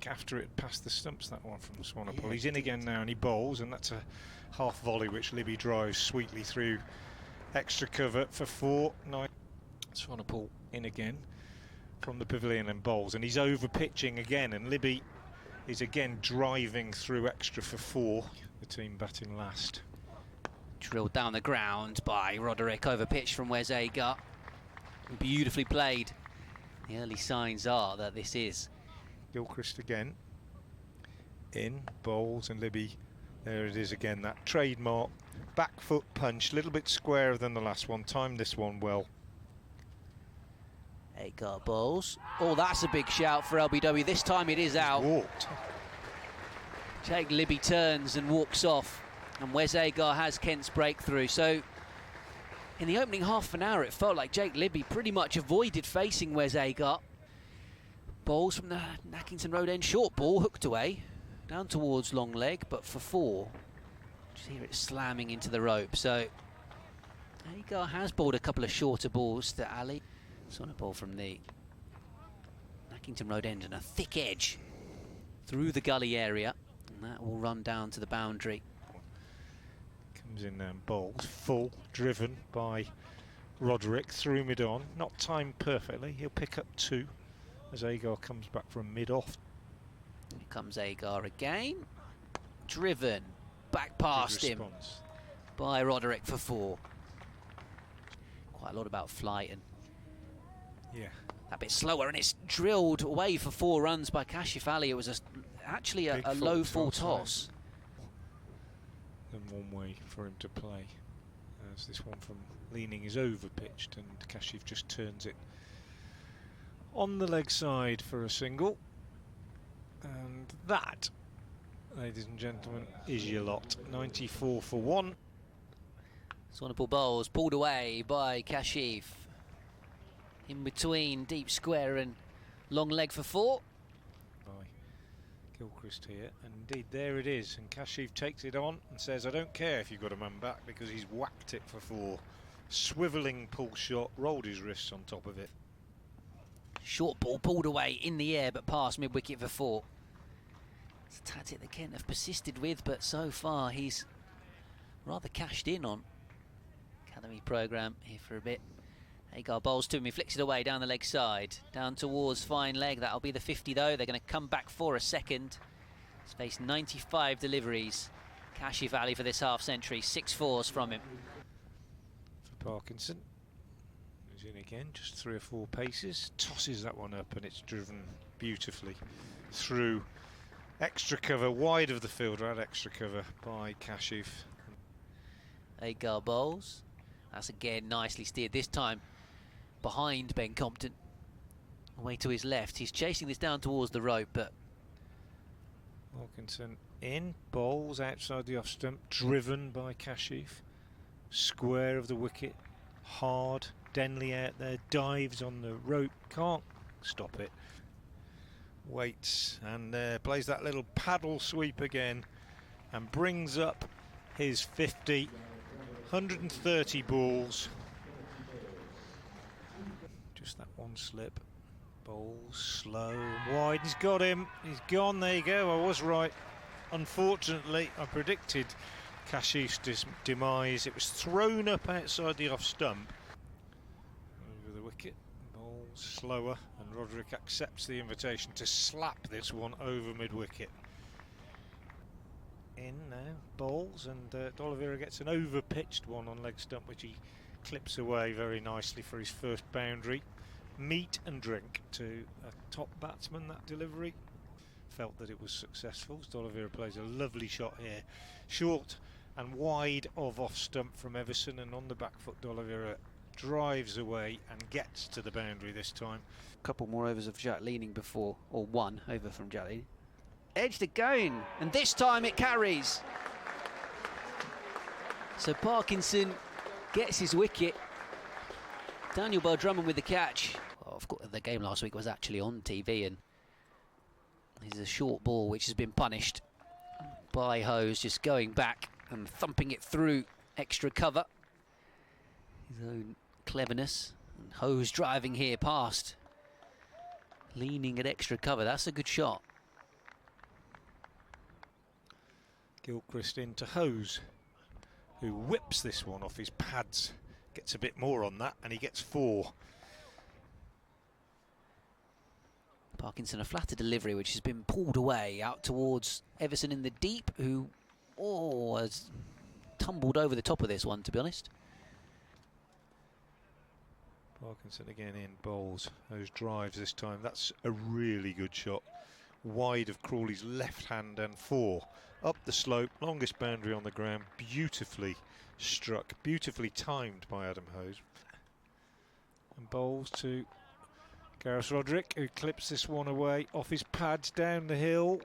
back after it passed the stumps, that one from Swanepoel. Yeah, he's in again now and he bowls, and that's a half volley which Libby drives sweetly through extra cover for 4. Swanepoel in again from the pavilion and bowls, and he's over pitching again, and Libby is again driving through extra for 4. The team batting last. Drilled down the ground by Rodrick, over pitch from Wes Agar. Beautifully played. The early signs are that this is Gilchrist again in bowls, and Libby, there it is again, that trademark back foot punch, a little bit squarer than the last one, timed this one well. Agar bowls. Oh, that's a big shout for LBW. This time it is out. Walked. Jake Libby turns and walks off, and Wes Agar has Kent's breakthrough. So in the opening half an hour, it felt like Jake Libby pretty much avoided facing Wes Agar. Bowls from the Nackington Road end, short ball hooked away down towards long leg, but for 4. Just hear it slamming into the rope. So Agar has bowled a couple of shorter balls to Ali. Swanepoel from the Nackington Road end, and a thick edge through the gully area, and that will run down to the boundary. Comes in and bowls full, driven by Rodrick through mid on, not timed perfectly. He'll pick up 2 as Agar comes back from mid off. Here comes Agar again, driven back past him by Rodrick for 4. Quite a lot about flight, and yeah, a bit slower, and it's drilled away for 4 runs by Kashif Ali. It was actually a low full toss. Than one way for him to play, as this one from leaning is over pitched, and Kashif just turns it on the leg side for a single. And that, ladies and gentlemen, is your lot. 94 for 1. Swanepoel bowls, pulled away by Kashif. In between deep square and long leg for 4. By Gilchrist here, and indeed there it is, and Kashif takes it on and says, I don't care if you've got a man back, because he's whacked it for 4. Swivelling pull shot, rolled his wrists on top of it. Short ball pulled away in the air, but past mid-wicket for 4. It's a tactic that Kent have persisted with, but so far he's rather cashed in on. Academy programme here for a bit. Agar bowls to him, he flicks it away down the leg side, down towards fine leg. That'll be the 50 though. They're going to come back for a second. He's faced 95 deliveries. Kashif Ali for this half century, 6 4s from him. For Parkinson, who's in again, just 3 or 4 paces, tosses that one up, and it's driven beautifully through extra cover, wide of the fielder, at extra cover by Kashif. Agar bowls. That's again nicely steered, this time behind Ben Compton, away to his left. He's chasing this down towards the rope, but Wilkinson in, bowls outside the off stump, driven by Kashif, square of the wicket, hard. Denley out there, dives on the rope, can't stop it, waits and plays that little paddle sweep again and brings up his 50. 130 balls. Just that one slip. Bowls slow and wide. He's got him. He's gone. There you go. I was right. Unfortunately, I predicted Kashif's demise. It was thrown up outside the off stump. Over the wicket. Bowls slower, and Rodrick accepts the invitation to slap this one over mid-wicket. In now, bowls, and D'Oliveira gets an over-pitched one on leg stump, which he clips away very nicely for his first boundary. Meat and drink to a top batsman, that delivery. Felt that it was successful. D'Oliveira plays a lovely shot here, short and wide of off stump from Everson, and on the back foot D'Oliveira drives away and gets to the boundary this time. A couple more overs of Jack leaning before, or 1 over from Jack leaning. Edged again, and this time it carries. So Parkinson gets his wicket. Daniel Bell Drummond with the catch. Well, of course, the game last week was actually on TV, and this is a short ball which has been punished by Hose, just going back and thumping it through extra cover. His own cleverness, and Hose driving here past, leaning at extra cover. That's a good shot. Gilchrist into Hose, who whips this one off his pads. Gets a bit more on that, and he gets 4. Parkinson, a flatter delivery, which has been pulled away out towards Everson in the deep, who has tumbled over the top of this one, to be honest. Parkinson again in, bowls. Those drives this time. That's a really good shot. Wide of Crawley's left hand and 4. Up the slope, longest boundary on the ground. Beautifully struck, beautifully timed by Adam Hose. And bowls to Gareth Rodrick, who clips this one away off his pads down the hill.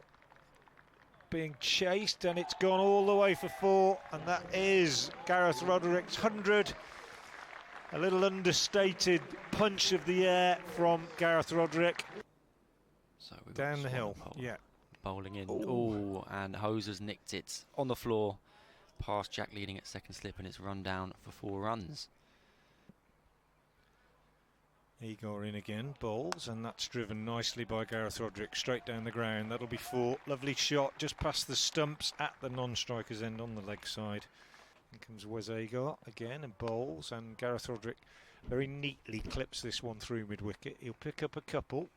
Being chased, and it's gone all the way for 4, and that is Gareth Rodrick's 100. A little understated punch of the air from Gareth Rodrick. So we've down the hill, yeah. Bowling in. Oh, and Hose has nicked it on the floor past Jack leading at second slip, and it's run down for 4 runs. Igor in again, bowls, and that's driven nicely by Gareth Rodrick, straight down the ground. That'll be 4. Lovely shot, just past the stumps at the non-striker's end on the leg side. In comes Wes Agar again and bowls, and Gareth Rodrick very neatly clips this one through mid-wicket. He'll pick up a couple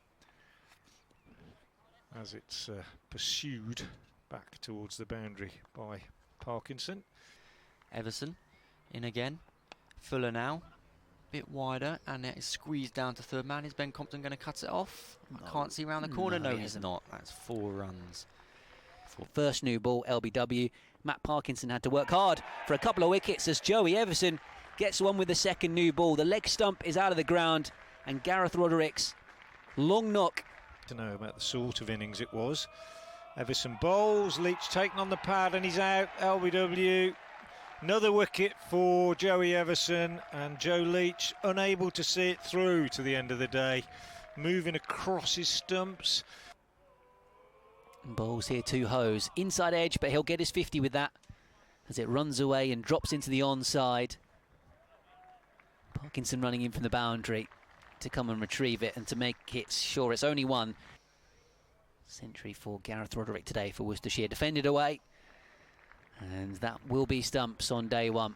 as it's pursued back towards the boundary by Parkinson. Everson in again. Fuller now. Bit wider, and it's squeezed down to third man. Is Ben Compton going to cut it off? No. I can't see round the corner. No, he's isn't. not. That's 4 runs. First new ball, LBW. Matt Parkinson had to work hard for a couple of wickets as Joey Everson gets one with the second new ball. The leg stump is out of the ground, and Gareth Roderick's long knock. To know about the sort of innings it was. Everson bowls, Leach taken on the pad, and he's out. LBW. Another wicket for Joey Everson, and Joe Leach unable to see it through to the end of the day. Moving across his stumps. Bowls here to Hose. Inside edge, but he'll get his 50 with that as it runs away and drops into the onside. Parkinson running in from the boundary to come and retrieve it and to make it sure it's only 1. Century for Gareth Rodrick today for Worcestershire. Defended away. And that will be stumps on day 1.